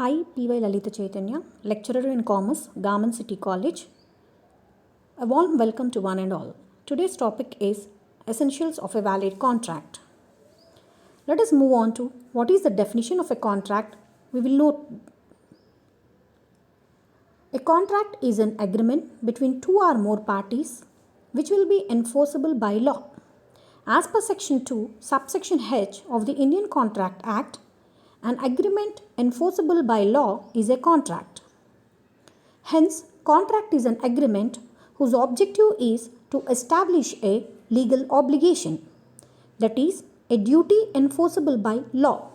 I, P.Y. Lalita Chaitanya, lecturer in Commerce, Garment City College. A warm welcome to one and all. Today's topic is Essentials of a Valid Contract. Let us move on to what is the definition of a contract. We will note a contract is an agreement between two or more parties which will be enforceable by law. As per Section 2, subsection H of the Indian Contract Act, an agreement enforceable by law is a contract. Hence, contract is an agreement whose objective is to establish a legal obligation, that is, a duty enforceable by law.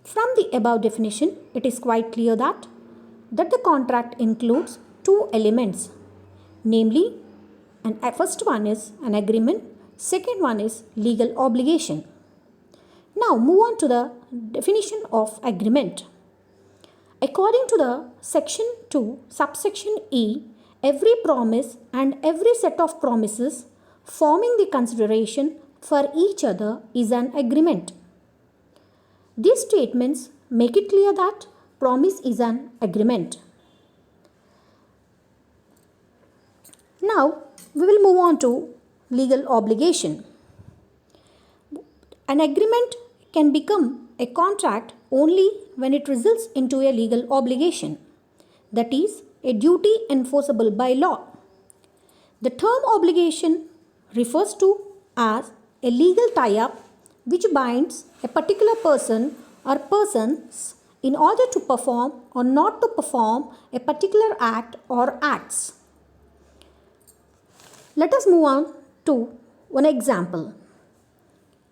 From the above definition, it is quite clear that the contract includes two elements, namely, first one is an agreement, second one is legal obligation. Now move on to the definition of agreement. According to the Section 2, subsection E, every promise and every set of promises forming the consideration for each other is an agreement. These statements make it clear that promise is an agreement. Now we will move on to legal obligation. An agreement can become a contract only when it results into a legal obligation, that is, a duty enforceable by law. The term obligation refers to as a legal tie-up which binds a particular person or persons in order to perform or not to perform a particular act or acts. Let us move on to one example.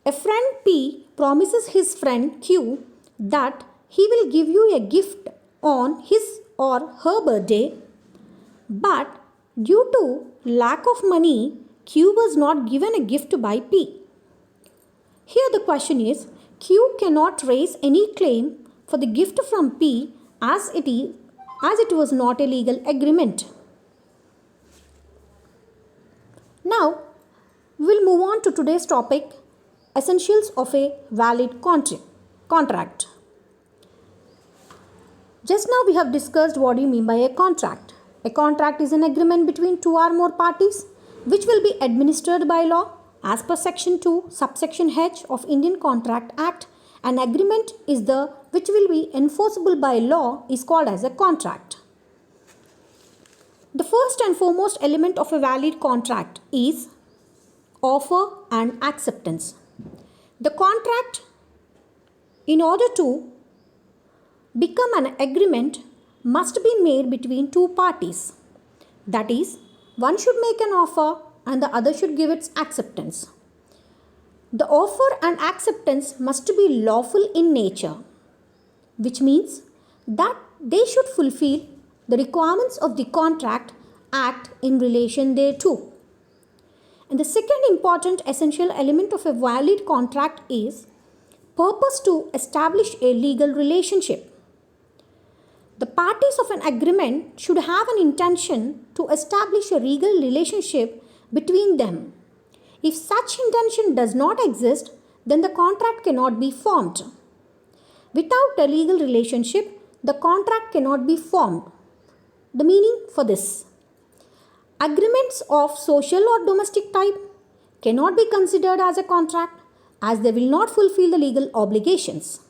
A friend P promises his friend Q that he will give you a gift on his or her birthday, but due to lack of money, Q was not given a gift by P. Here the question is, Q cannot raise any claim for the gift from P as it was not a legal agreement. Now, we will move on to today's topic, Essentials of a Valid Contract. Just now we have discussed what do you mean by a contract. A contract is an agreement between two or more parties which will be administered by law. As per Section 2, subsection H of Indian Contract Act, an agreement is which will be enforceable by law is called as a contract. The first and foremost element of a valid contract is offer and acceptance. The contract, in order to become an agreement, must be made between two parties. That is, one should make an offer and the other should give its acceptance. The offer and acceptance must be lawful in nature, which means that they should fulfill the requirements of the contract act in relation thereto. And the second important essential element of a valid contract is purpose to establish a legal relationship. The parties of an agreement should have an intention to establish a legal relationship between them. If such intention does not exist, then the contract cannot be formed. Without a legal relationship, the contract cannot be formed. The meaning for this: agreements of social or domestic type cannot be considered as a contract as they will not fulfill the legal obligations.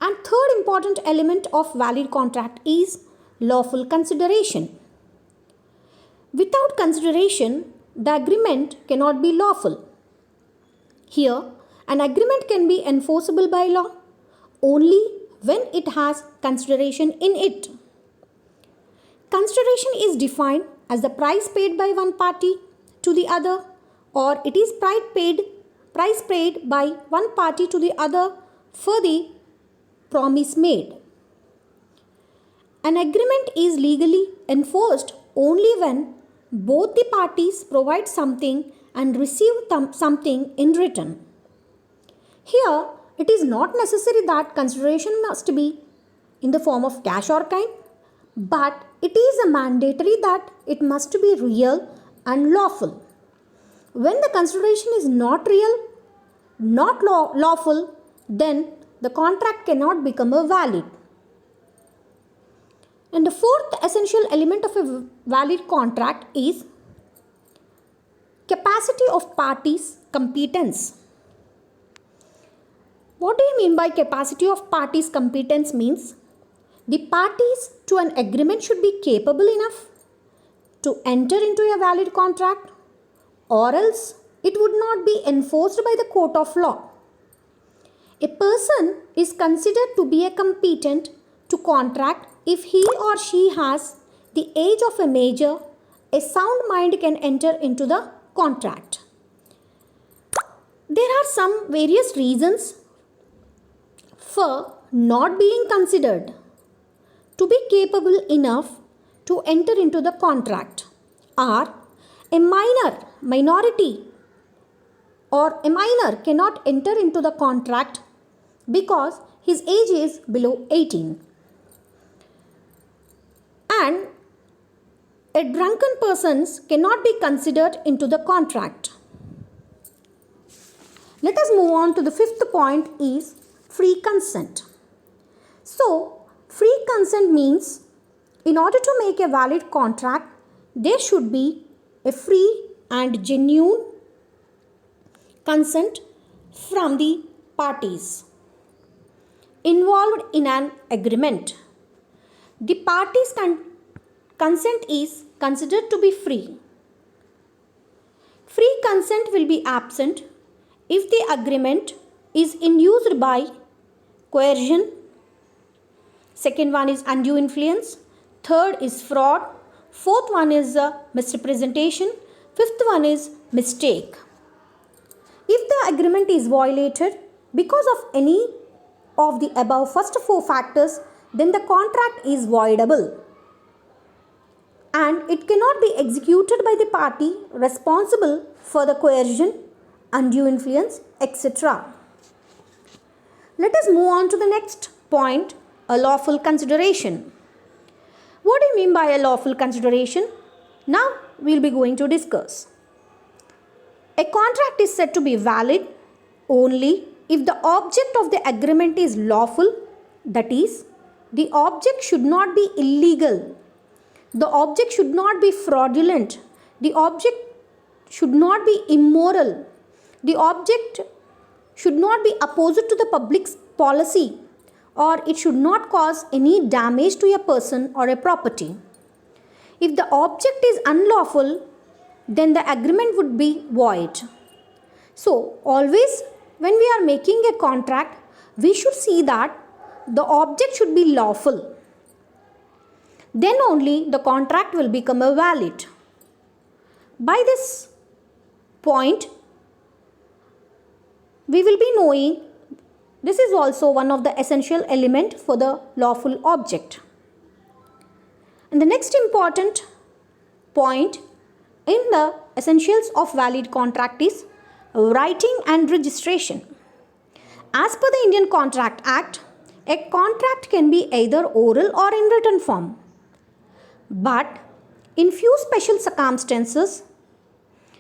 And third important element of valid contract is lawful consideration. Without consideration, the agreement cannot be lawful. Here, an agreement can be enforceable by law only when it has consideration in it. Consideration is defined as the price paid by one party to the other, or it is price paid by one party to the other for the promise made. An agreement is legally enforced only when both the parties provide something and receive something in return. Here, it is not necessary that consideration must be in the form of cash or kind, but it is a mandatory that it must be real and lawful. When the consideration is not real, not lawful, then the contract cannot become a valid. And the fourth essential element of a valid contract is capacity of parties' competence. What do you mean by capacity of parties' competence? Means the parties to an agreement should be capable enough to enter into a valid contract, or else it would not be enforced by the court of law. A person is considered to be a competent to contract if he or she has the age of a major, a sound mind can enter into the contract. There are some various reasons for not being considered to be capable enough to enter into the contract are a minority or a minor cannot enter into the contract because his age is below 18, and a drunken person cannot be considered into the contract. Let us move on to the fifth point is free consent. So, free consent means in order to make a valid contract, there should be a free and genuine consent from the parties involved in an agreement. The parties' consent is considered to be free. Free consent will be absent if the agreement is induced by coercion. Second one is undue influence. Third is fraud. Fourth one is misrepresentation. Fifth one is mistake. If the agreement is violated because of any of the above first four factors, then the contract is voidable and it cannot be executed by the party responsible for the coercion, undue influence, etc. Let us move on to the next point, a lawful consideration. What do you mean by a lawful consideration? Now we will be going to discuss. A contract is said to be valid only if the object of the agreement is lawful, that is, the object should not be illegal, the object should not be fraudulent, the object should not be immoral, the object should not be opposed to the public's policy, or it should not cause any damage to a person or a property. If the object is unlawful, then the agreement would be void. So, always when we are making a contract, we should see that the object should be lawful. Then only the contract will become a valid. By this point, we will be knowing this is also one of the essential element for the lawful object. And the next important point in the essentials of valid contract is writing and registration. As per the Indian Contract Act, a contract can be either oral or in written form. But in few special circumstances,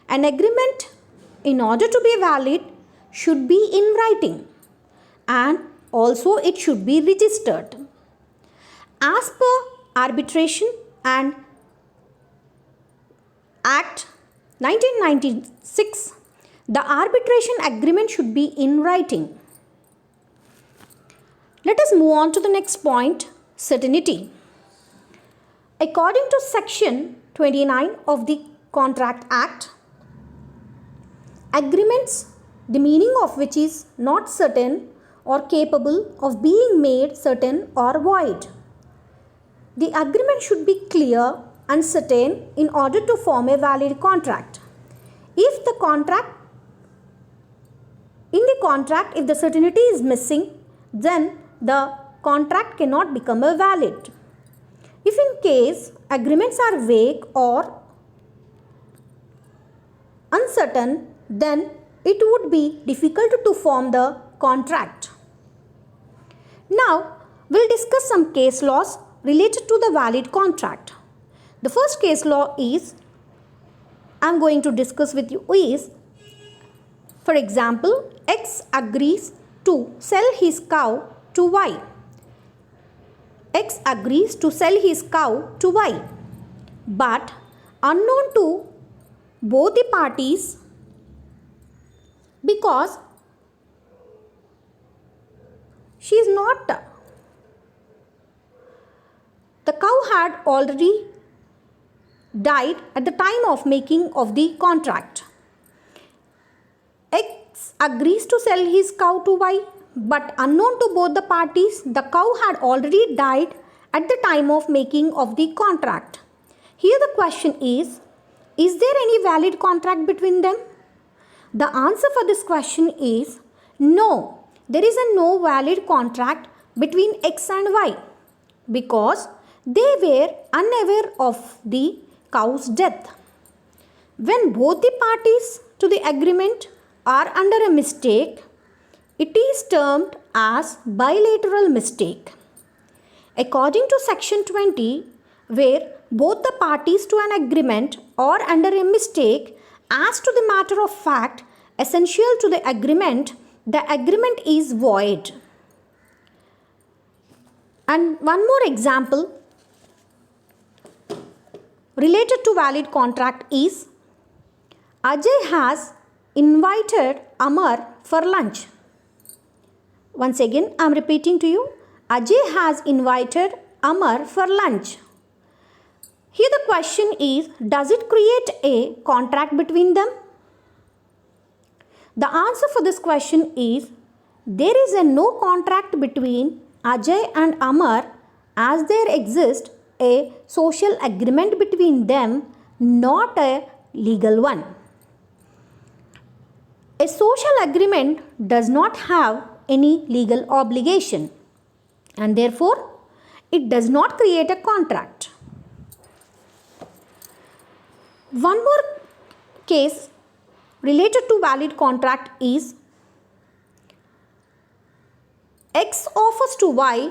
an agreement in order to be valid should be in writing and also it should be registered. As per Arbitration and Act 1996, the arbitration agreement should be in writing. Let us move on to the next point, certainty. According to Section 29 of the Contract Act, agreements, the meaning of which is not certain or capable of being made certain or void. The agreement should be clear and certain in order to form a valid contract. If the contract if the certainty is missing, then the contract cannot become a valid. If in case agreements are vague or uncertain, then it would be difficult to form the contract. Now, we'll discuss some case laws related to the valid contract. The first case law is, I'm going to discuss with you is, for example, X agrees to sell his cow to Y. X agrees to sell his cow to Y, but unknown to both the parties, because she is not, the cow had already died at the time of making of the contract. X agrees to sell his cow to Y, but unknown to both the parties, the cow had already died at the time of making of the contract. Here the question is there any valid contract between them? The answer for this question is no. There is no valid contract between X and Y, because they were unaware of the cow's death. When both the parties to the agreement are under a mistake, it is termed as bilateral mistake. According to section 20, where both the parties to an agreement are under a mistake as to the matter of fact essential to the agreement is void. And one more example related to valid contract is Ajay has invited Amar for lunch. Once again, I am repeating to you. Ajay has invited Amar for lunch. Here the question is, does it create a contract between them? The answer for this question is, there is no contract between Ajay and Amar, as there exists a social agreement between them, not a legal one. A social agreement does not have any legal obligation, and therefore it does not create a contract. One more case related to valid contract is X offers to Y,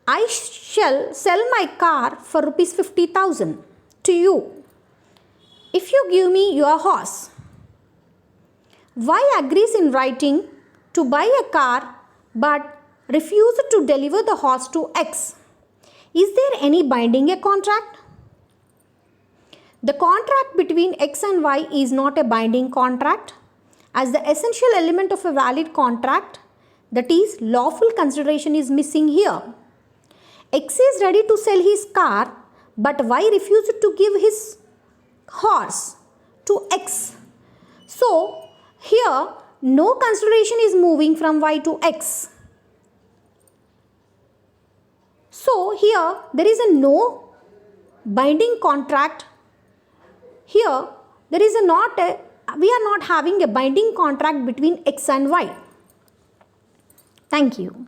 I shall sell my car for rupees 50,000 to you if you give me your horse. Y agrees in writing to buy a car but refuses to deliver the horse to X. Is there any binding a contract? The contract between X and Y is not a binding contract, as the essential element of a valid contract, that is lawful consideration, is missing here. X is ready to sell his car, but Y refuses to give his horse to X. So here no consideration is moving from Y to X. So here there is no binding contract. Here we are not having a binding contract between X and Y. Thank you.